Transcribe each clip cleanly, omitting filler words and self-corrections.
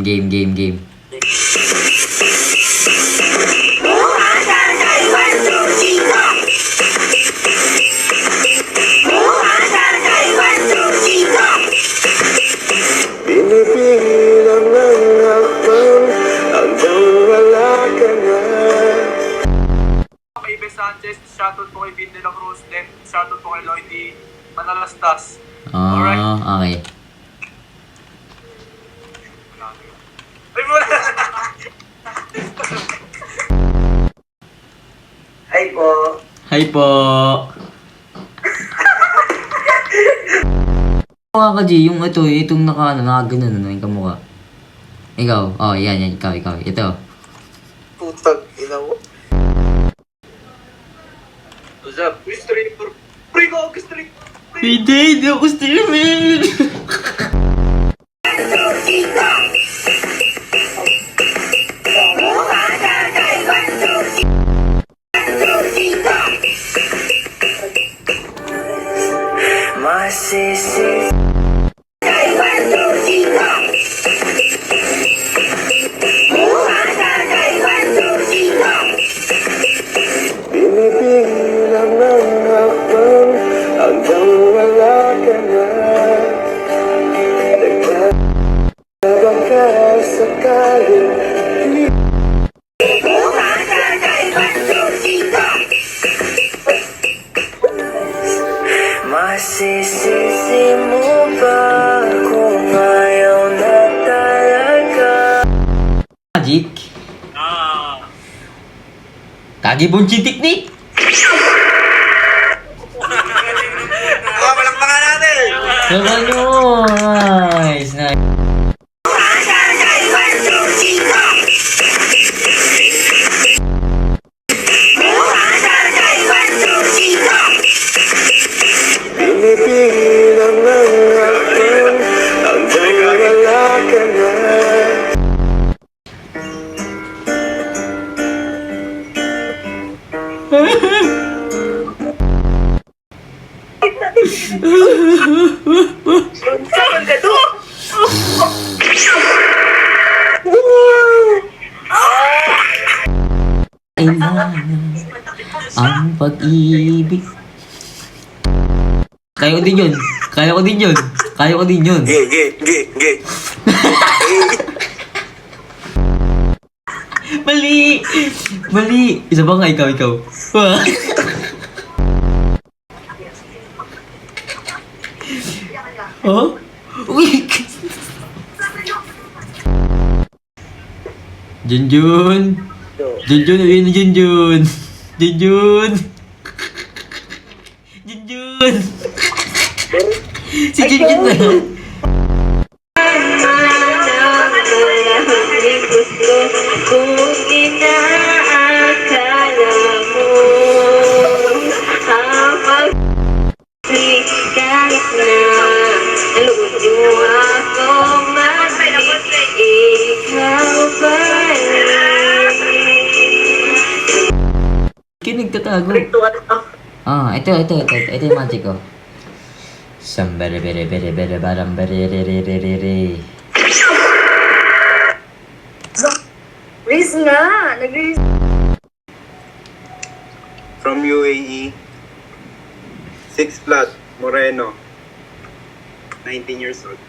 game. Pinipigilan ng hakbang hanggang wala ka na. Kay Ibe Sanchez, shoutout po kay Vin de la Cruz, then shoutout po kay Lloydie Manalastas. Alright. Okay. Ay, wala! Hi po. Hi po! Mukha ka, G, yung itong nakaganon, yung kamukha. Ikaw, yan, ikaw, ito. Putang ina mo. What's up? Street for free ko, street. Hindi ako streaming! Masisi. Pinipigilan ng hakbang hanggang wala ka na. Nagkabang ka sakaling masisisi mo ba kung ayaw na talaga? Magic? Kagibon si Tiknik! Palakpakan natin! Naman nyo! Nice! Pinipigilan ng hakbang hanggang wala ka na. Saan ka to? Ang pag-ibig. Kaya ko din yun. Ge. Mali! Isa ba nga ikaw? Oh? Uy! Junjun! Ayun na Junjun! Si Junjun na! Kung inaakala mo habang kahit na lugod mo ako mag-ibig, ikaw pa rin. Kinig tatago. Ito yung magic ko. Sambere bere baram bere re. Riz nga! Nag-riz. From UAE, 6 flat, Moreno, 19 years old.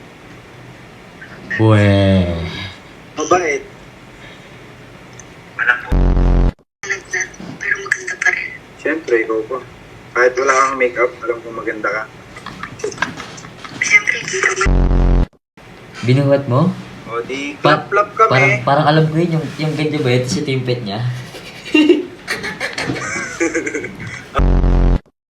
Weh. Mabait. Pero maganda pa rin. Siyempre, ikaw pa. Kahit wala kang makeup, alam kong maganda ka. Siyempre, hindi naman. Binuhat mo? O di, clap-clap kami. Parang alam ko yun, yung ganyan ba ito si timpet niya?